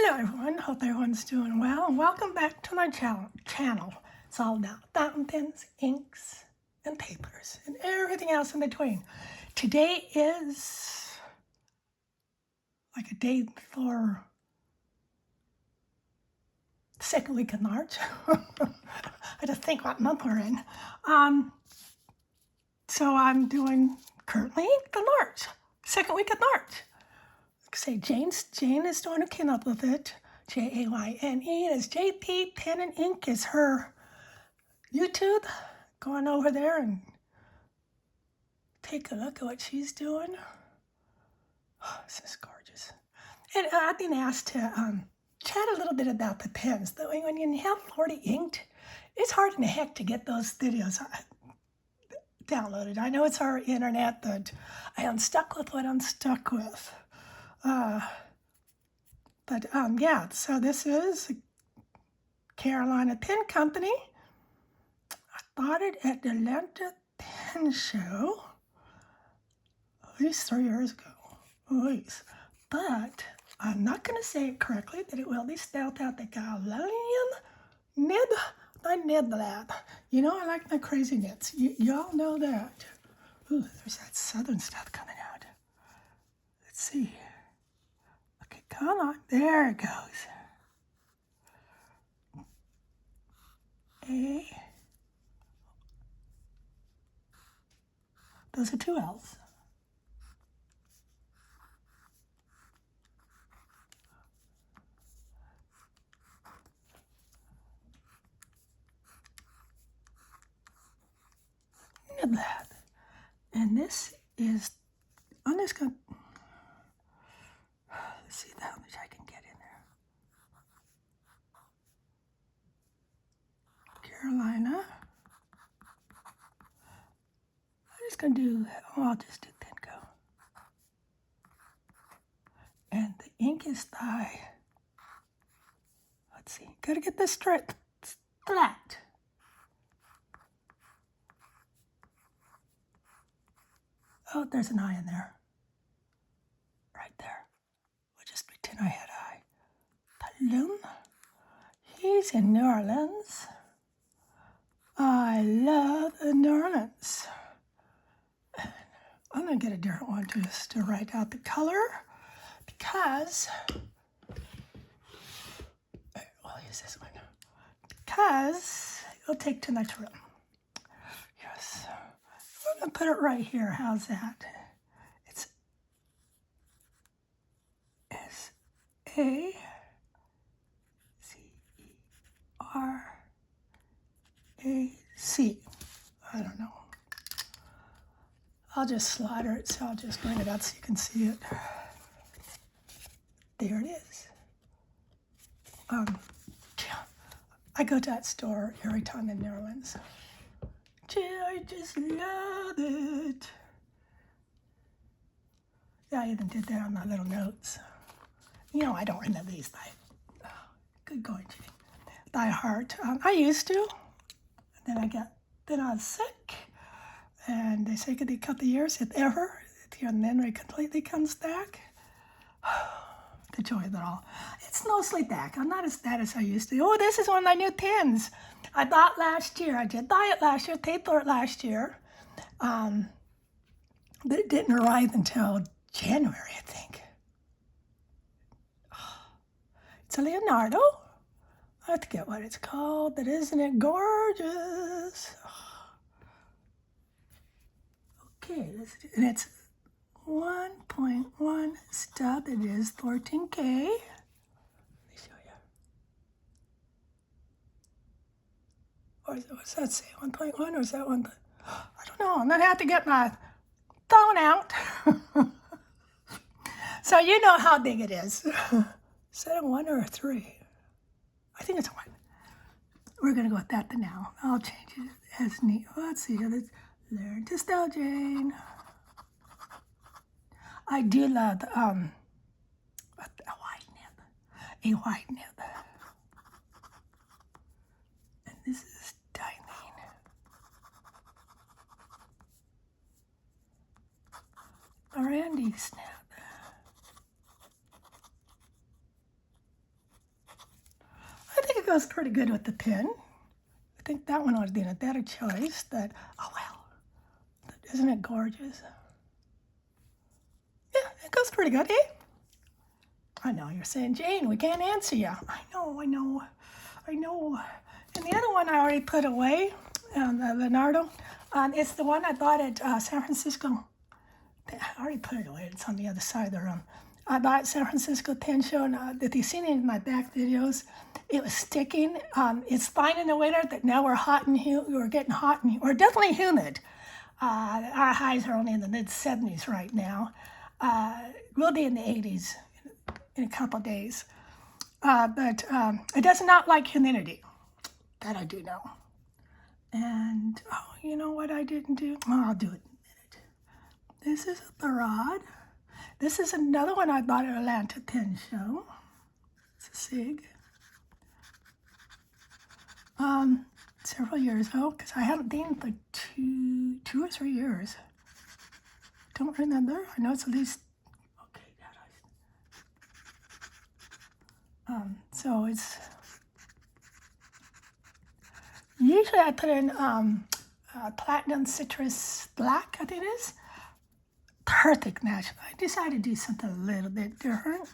Hello everyone, hope everyone's doing well and welcome back to my channel. It's all about fountain pens, inks, and papers, and everything else in between. Today is like a day for the second week of March. I just think what month we're in. So I'm doing currently the March, second week of March. Say Jane is doing a keynote with it. Jayne is JP Pen and Ink is her YouTube. Going over there and take a look at what she's doing. Oh, this is gorgeous. And I've been asked to chat a little bit about the pens. When you have 40 inked, it's hard in the heck to get those videos downloaded. I know it's our internet, but I am stuck with what I'm stuck with. Yeah, so this is Carolina Pen Company. I bought it at the Atlanta Pen Show at least 3 years ago. At least. But I'm not going to say it correctly, that it will be spelled out the Galillian Nib by Niblab. You know I like my crazy nits. Y'all know that. Ooh, there's that southern stuff coming out. Let's see. Okay, come on. There it goes. A. Those are two L's. Niblab. And this is, I'm just going to, let's see how much I can get in there. Carolina. I'm just going to do, I'll just do Penco. And the ink is by, let's see, got to get this straight, flat. Oh, there's an I in there. Right there. We'll just pretend I had I. Palum. He's in New Orleans. I love New Orleans. I'm going to get a different one just to write out the color because, I'll use this one. Because it'll take too much room. Yes. I'm going to put it right here. How's that? It's S-A-C-E-R-A-C. I don't know. I'll just slaughter it, so I'll just bring it up so you can see it. There it is. I go to that store every time in New Orleans. I just love it. Yeah, I even did that on my little notes. You know, I don't remember these by, good going, Jane, by heart. I used to. Then I was sick. And they say could be a couple of years, if ever, if your memory completely comes back. The joy of it all. It's mostly back. I'm not as bad as I used to. Oh, this is one of my new pens. I bought last year. I did buy it last year, paid for it last year. But it didn't arrive until January, I think. It's a Leonardo. I forget what it's called, but isn't it gorgeous? Okay, and it's 1.1 stub. It is 14K. Let me show you. Or what's that say? 1.1 or is that 1? I don't know. I'm gonna have to get my phone out. So you know how big it is. Is that a 1 or a 3? I think it's a 1. We're gonna go with that for now. I'll change it as neat. Let's see. Let's learn to spell, Jane. I do love a wide nib. A wide nib. And this is Dimene. A Randy snap. goes pretty good with the pin. I think that one would be a better choice. That, oh well, isn't it gorgeous? Yeah, it goes pretty good, eh? I know, you're saying, Jane, we can't answer you. I know. And the other one I already put away, the Leonardo. It's the one I bought at San Francisco. I already put it away. It's on the other side of the room. I bought San Francisco Tin Show, and if you've seen it in my back videos, it was sticking. It's fine in the winter, but now we're we're getting hot and we're definitely humid. Our highs are only in the mid-70s right now. We'll be in the 80s in a couple days. But it does not like humidity. That I do know. And, oh, you know what I didn't do? Oh, I'll do it in a minute. This is a Barad. This is another one I bought at Atlanta Tin Show. It's a SIG. Several years ago, because I haven't been for two or 3 years. Don't remember. I know it's at least, okay, so it's, usually I put in Platinum Citrus Black, I think it is. Perfect match. I decided to do something a little bit different.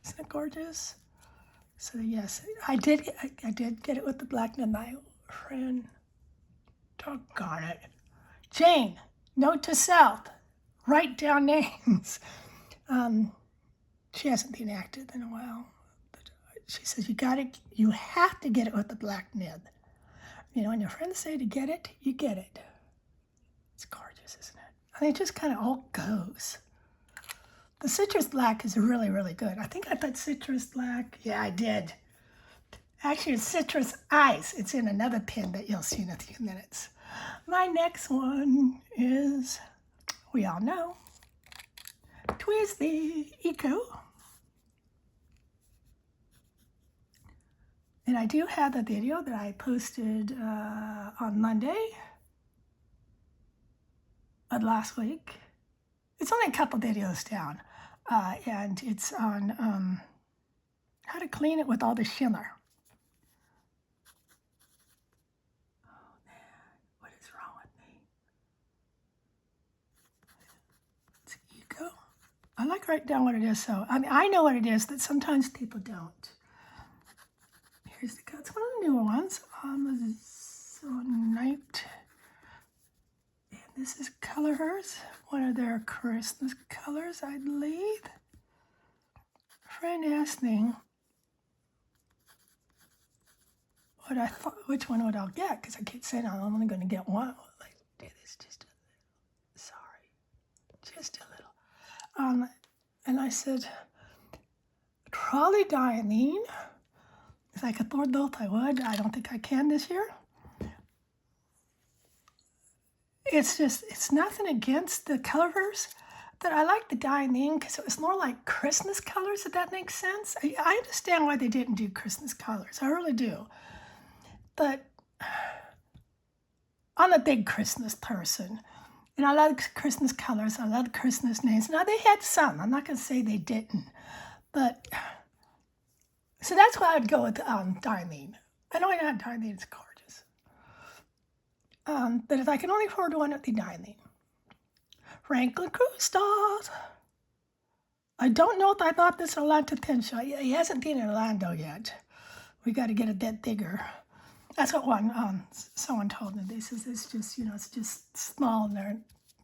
Isn't it gorgeous? So yes, I did get it with the black midnight friend. Doggone it. Jane, note to self, write down names. She hasn't been active in a while. But she says you have to get it with the black nib. You know, when your friends say to get it, you get it. It's gorgeous, isn't it? I mean, it just kind of all goes. The citrus black is really, really good. I think I put citrus black. Yeah, I did. Actually, it's citrus ice. It's in another pin that you'll see in a few minutes. My next one is, we all know, Twizzly Eco. And I do have a video that I posted on Monday of last week. It's only a couple videos down. And it's on how to clean it with all the shimmer. Oh man, what is wrong with me? It's Eco. I like to write down what it is, so I know what it is, but sometimes people don't. Here's it's one of the newer ones. Night. And this is Color Hers, one of their Christmas colors, I believe. A friend asked me what I thought, which one would I get, because I keep saying I'm only going to get one. Like, it is just a little. Sorry, just a little. And I said, probably Diamine. If I could afford both, I would. I don't think I can this year. It's nothing against the colors, but I like the Diamine because it was more like Christmas colors, if that makes sense. I understand why they didn't do Christmas colors. I really do. But I'm a big Christmas person. And I love Christmas colors. I love Christmas names. Now, they had some. I'm not going to say they didn't. But, so that's why I would go with Diamine. I know I not Diamine, it's gorgeous. But if I can only afford one, it'd be Diamine. Franklin Krustas. I don't know if I bought this Atlanta Tin Show. He hasn't been in Orlando yet. We got to get a bit bigger. That's what someone told me. They says it's just, it's just small and they're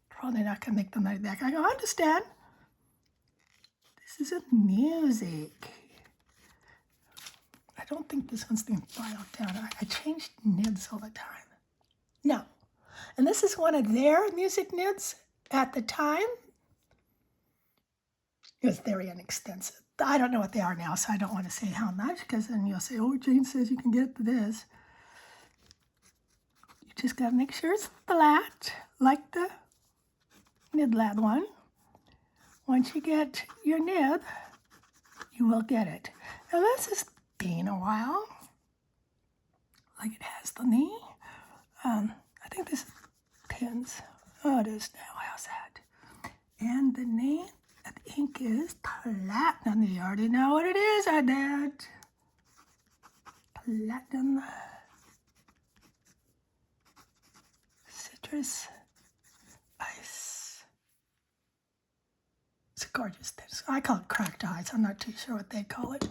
probably not going to make the money back. I go, I understand. This is a music. I don't think this one's being filed down. I change nibs all the time. No. And this is one of their music nibs at the time. It was very inexpensive. I don't know what they are now, so I don't want to say how much, because then you'll say, oh, Jane says you can get this. You just got to make sure it's flat, like the Nib Lab one. Once you get your nib, you will get it. Now, this has been a while, like it has the knee. I think this is pins. Oh, it is now. How's that? And the name at the pink is platinum. You already know what it is, I did. Platinum citrus ice. It's gorgeous. I call it cracked ice. I'm not too sure what they call it.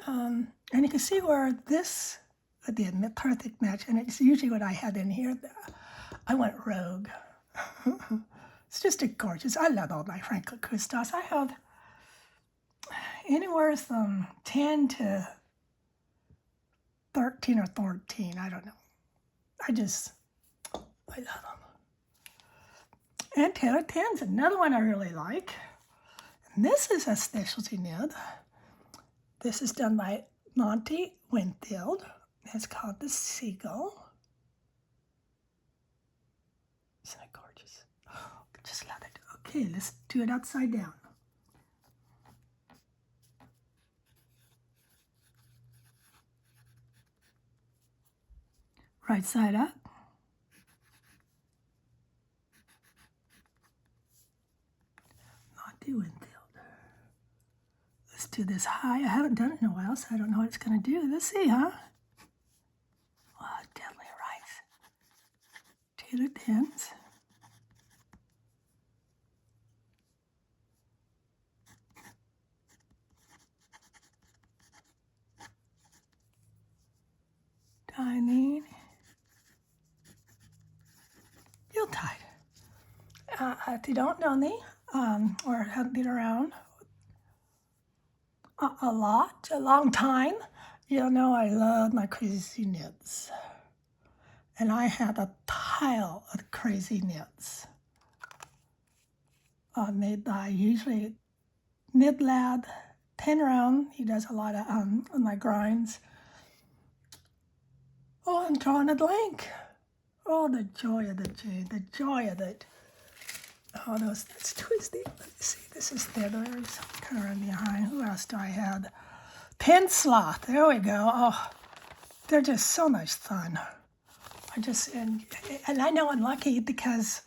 And you can see where this, the perfect match, and it's usually what I had in here. I went rogue. It's just a gorgeous. I love all my Franklin Christos. I have anywhere from 10 to 13 or 14. I don't know. I love them. And Taylor 10's another one I really like. And this is a specialty nib. This is done by Monty Winfield. It's called the Seagull. Isn't it gorgeous? Oh, I just love it. Okay, let's do it upside down. Right side up. Monty Winfield. Let's do this high. I haven't done it in a while, so I don't know what it's going to do. Let's see, huh? Wow, definitely right. Taylor 10s. Dining. Yuletide. If you don't know me, or haven't been around a long time, you'll know I love my crazy knits. And I have a pile of crazy knits made by usually Knit Lab, Pen Round. He does a lot of my grinds. Oh, I'm drawing a blank. Oh, the joy of the joy of it. Oh, that's twisty. Let me see. This is There's kind of running behind. Who else do I have? Pen Sloth. There we go. Oh, they're just so much fun. And I know I'm lucky because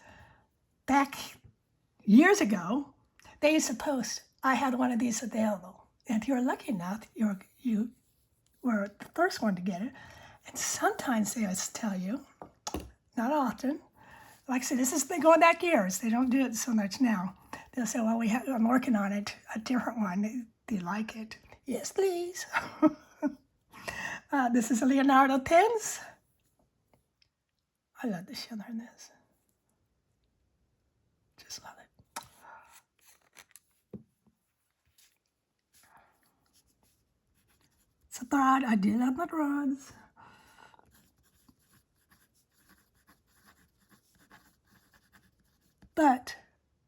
back years ago, they used to post, I had one of these available. And if you were lucky enough, you were the first one to get it. And sometimes they would tell you, not often, like I said, this has been going back years. They don't do it so much now. They'll say, well, I'm working on it, a different one. Do you like it? Yes, please. This is a Leonardo pens. I love the shimmer in this. Just love it. It's a thread. I do love my threads. But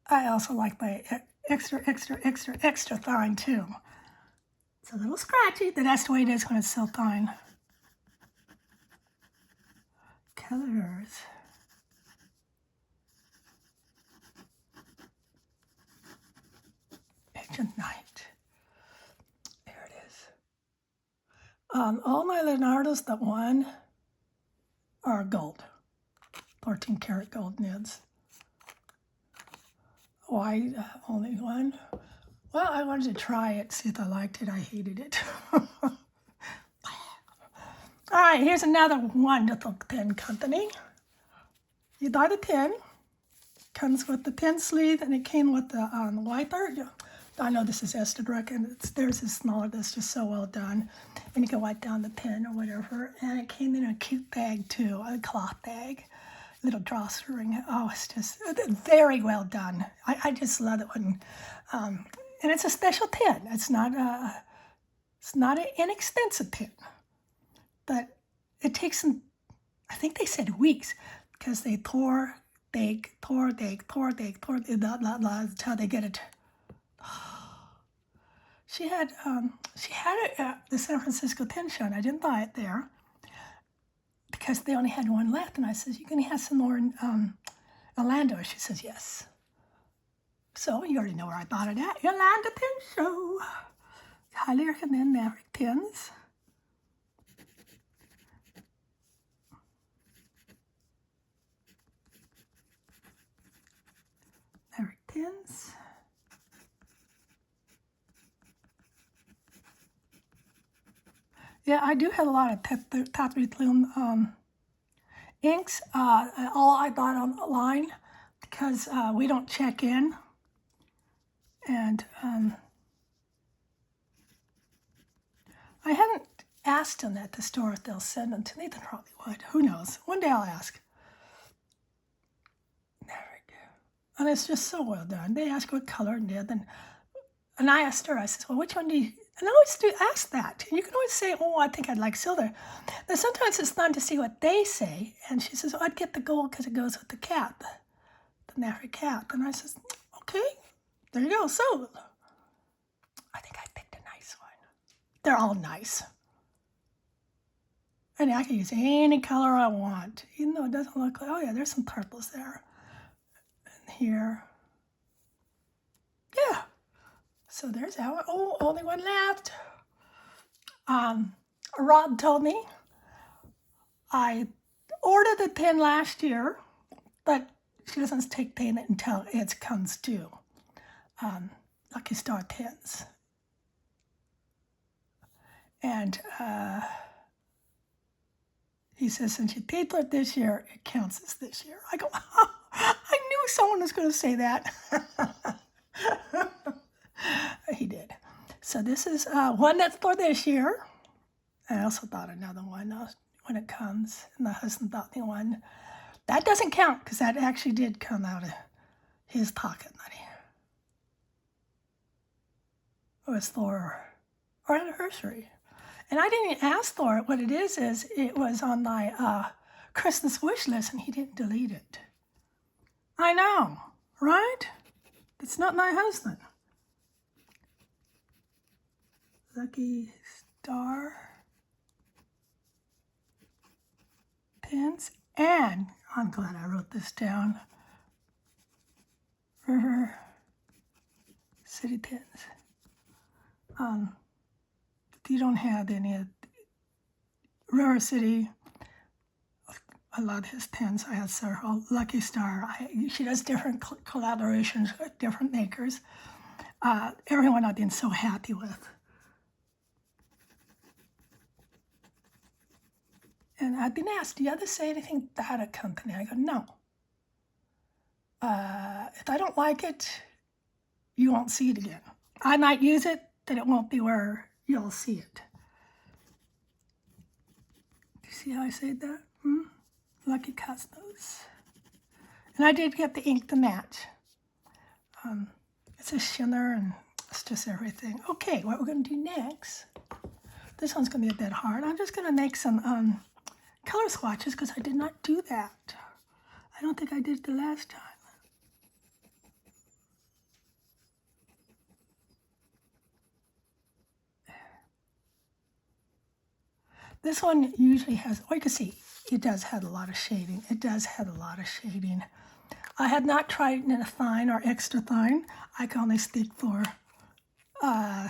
I also like my extra fine too. It's a little scratchy, but that's the way it is when it's so fine. Colors. Ancient Night. There it is. All my Leonardos that won are gold. 14 karat gold nibs. Why only one? Well, I wanted to try it, see if I liked it. I hated it. All right, here's another wonderful pen company. You buy the pen. Comes with the pen sleeve, and it came with the wiper. I know this is Estabrook, and theirs is smaller. That's just so well done. And you can wipe down the pen or whatever. And it came in a cute bag, too, a cloth bag. Little drawstring. Oh, it's just very well done. I just love it when, and it's a special pen. It's not an inexpensive pen, but it takes them, I think they said weeks, because they pour, bake, pour, bake, pour, bake, pour, blah, blah, blah, that's how they get it. She had it at the San Francisco Pen Show, and I didn't buy it there because they only had one left. And I said, "You can have some more in Orlando?" She says, "Yes." So you already know where I bought it at. Orlando Pen Show. Highly recommend Maverick pens. Maverick pens. Yeah, I do have a lot of Top 3 Plume inks. All I bought online because we don't check in. And I haven't asked them at the store if they'll send them to me. They probably would. Who knows? One day I'll ask. There we go. And it's just so well done. They ask what color and did. And I asked her, I said, well, which one do you... And I always do ask that. And you can always say, oh, I think I'd like silver. Then sometimes it's fun to see what they say. And she says, oh, I'd get the gold because it goes with the cap, the Nafri cap. And I says, okay, there you go. So I think I picked a nice one. They're all nice. And I can use any color I want, even though it doesn't look like, oh yeah, there's some purples there. And here. Yeah. So there's that one. Oh, only one left. Rod told me I ordered the pen last year, but she doesn't take payment until it comes due. Lucky Star pens. And he says, since you paid for it this year, it counts as this year. I go, oh, I knew someone was going to say that. He did. So this is one that's for this year. I also thought another one when it comes, and my husband bought me one. That doesn't count because that actually did come out of his pocket money. It was for our anniversary. And I didn't even ask for it. What it is it was on my Christmas wish list, and he didn't delete it. I know, right? It's not my husband. Lucky Star pens, and I'm glad I wrote this down. River City pens. If you don't have any of River City, I love his pens. I have several. Lucky Star. She does different collaborations with different makers. Everyone I've been so happy with. And I've been asked, do you ever say anything bad at a company? I go, no. If I don't like it, you won't see it again. I might use it, but it won't be where you'll see it. Do you see how I said that? Lucky Cosmos. And I did get the ink to match. It's a shimmer, and it's just everything. Okay, what we're going to do next, this one's going to be a bit hard. I'm just going to make some color swatches because I did not do that. I don't think I did it the last time. This one usually has, well, you can see, it does have a lot of shading. It does have a lot of shading. I have not tried it in a fine or extra fine. I can only speak for saying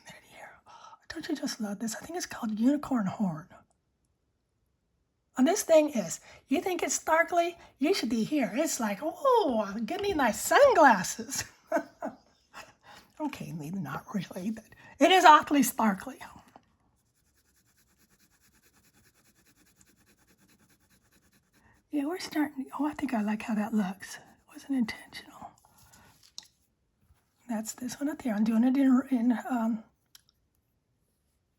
that here. Oh, don't you just love this? I think it's called Unicorn Horn. And this thing is, you think it's sparkly? You should be here. It's like, oh, give me my sunglasses. Okay, maybe not really, but it is awfully sparkly. Yeah, we're starting. Oh, I think I like how that looks. It wasn't intentional. That's this one up here. I'm doing it in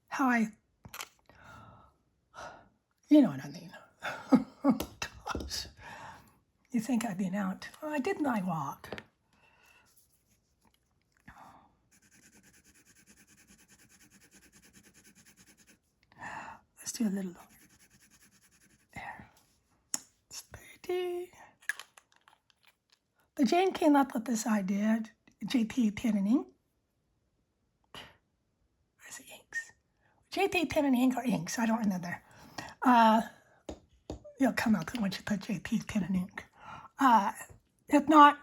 how I, you know what I mean. Oh, gosh. You think I'd been out. Well, I did my walk. Let's do a little longer. There. Steady. The Jane came up with this idea, JP Pen and Ink. Where's the inks? JP Pen and Ink or inks, I don't remember. It'll come up once you put JP Pen and Ink. If not,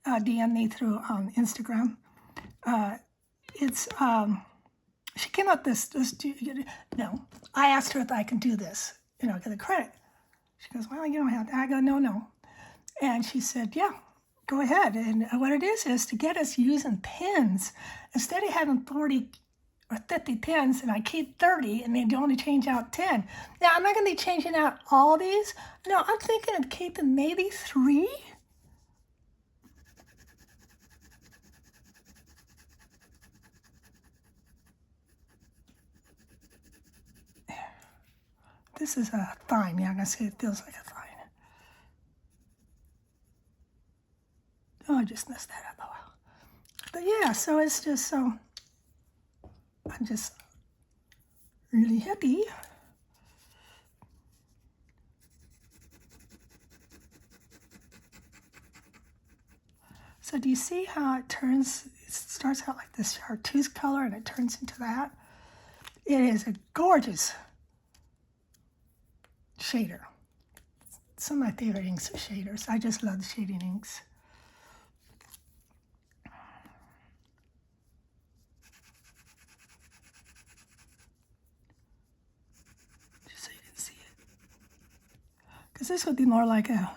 DM me through Instagram. It's she came up this no. I asked her if I can do this, get the credit. She goes, well, you don't have to. I go, no. And she said, yeah, go ahead. And what it is to get us using pins. Instead of having 40 or 50 pins, and I keep 30, and they only change out 10. Now, I'm not going to be changing out all these. No, I'm thinking of keeping maybe 3. This is a fine. Yeah, I'm going to say it feels like a fine. Oh, I just messed that up. Oh, well. But yeah, so it's just so, I'm just really happy. So do you see how it turns, it starts out like this chartreuse color and it turns into that? It is a gorgeous shader. Some of my favorite inks are shaders. I just love the shading inks. Just so you can see it. Because this would be more like a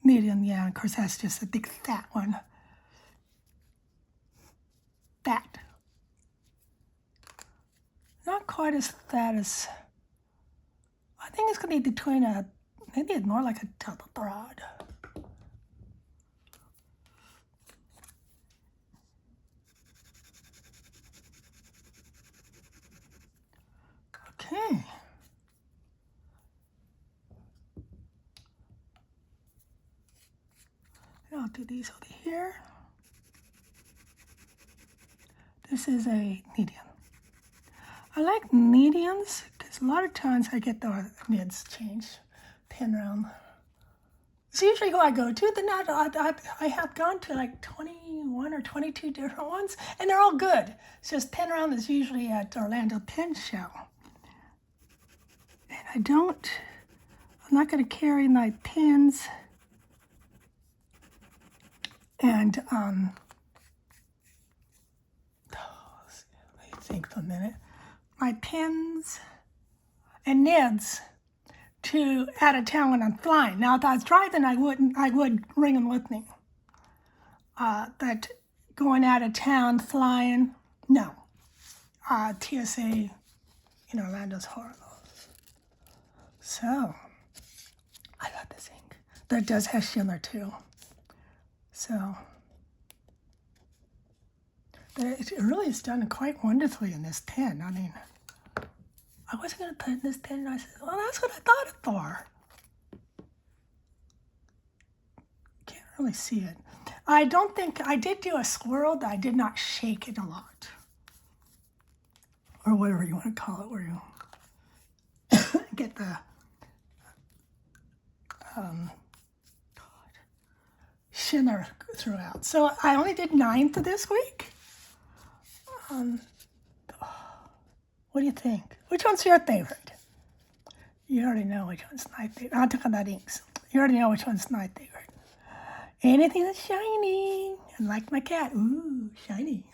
medium, yeah, of course that's just a big fat one. Fat. Not quite as fat as, I think it's going to be between a, maybe it's more like a double broad. Okay. I'll do these over here. This is a medium. I like mediums because a lot of times I get the mids changed, pin around. It's usually who I go to. Then I have gone to like 21 or 22 different ones, and they're all good. It's just pin around is usually at Orlando Pin Show. And I'm not going to carry my pins. And, let me think for a minute. My pins and nibs to out of town when I'm flying. Now, if I was driving, I would bring them with me. But going out of town, flying, no. TSA in Orlando's horrible. So, I love this ink. That does have shimmer too. So, it really is done quite wonderfully in this pen. I mean, I wasn't going to put in this pen, and I said, well, that's what I thought it for. Can't really see it. I don't think, I did do a swirl, but I did not shake it a lot. Or whatever you want to call it, where you get the shimmer throughout. So I only did 9 for this week. What do you think? Which one's your favorite? You already know which one's my favorite. I'm talking about inks. You already know which one's my favorite. Anything that's shiny. And like my cat. Ooh, shiny.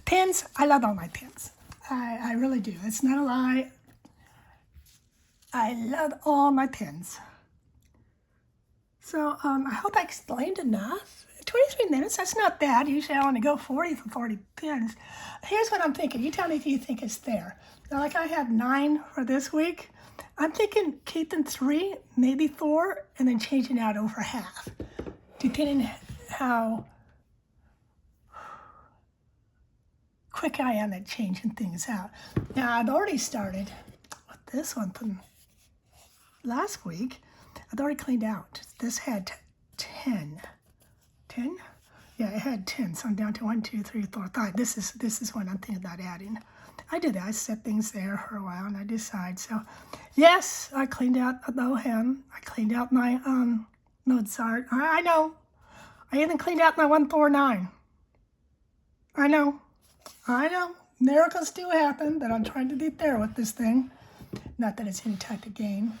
Pins. I love all my pins. I really do. It's not a lie. I love all my pins. So I hope I explained enough. 23 minutes, that's not bad. Usually I want to go 40 for 40 pins. Here's what I'm thinking. You tell me if you think it's fair. Now, like I had 9 for this week. I'm thinking keeping 3, maybe 4, and then changing out over half, depending how quick I am at changing things out. Now, I've already started with this one from last week. I've already cleaned out. This had 10. 10? Yeah, it had 10, so I'm down to 1, 2, 3, 4, 5. This is what I'm thinking about adding. I do that. I set things there for a while, and I decide. So, yes, I cleaned out the bow hem. I cleaned out my Mozart. I know. I even cleaned out my 149. I know. Miracles do happen, but I'm trying to be fair with this thing. Not that it's any type of game.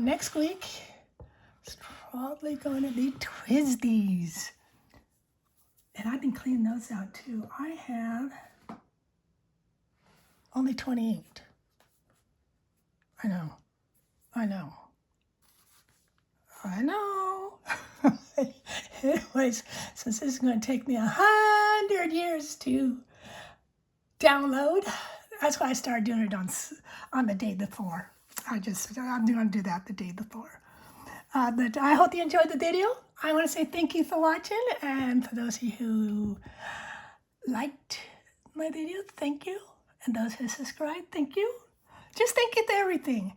Next week, it's probably going to be Twisties. And I've been cleaning those out too. I have only 28. I know. Anyways, since this is going to take me 100 years to download, that's why I started doing it on the day before. I'm going to do that the day before. But I hope you enjoyed the video. I want to say thank you for watching, and for those of you who liked my video, thank you. And those who subscribed, thank you. Just thank you to everything.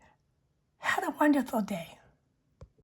Have a wonderful day.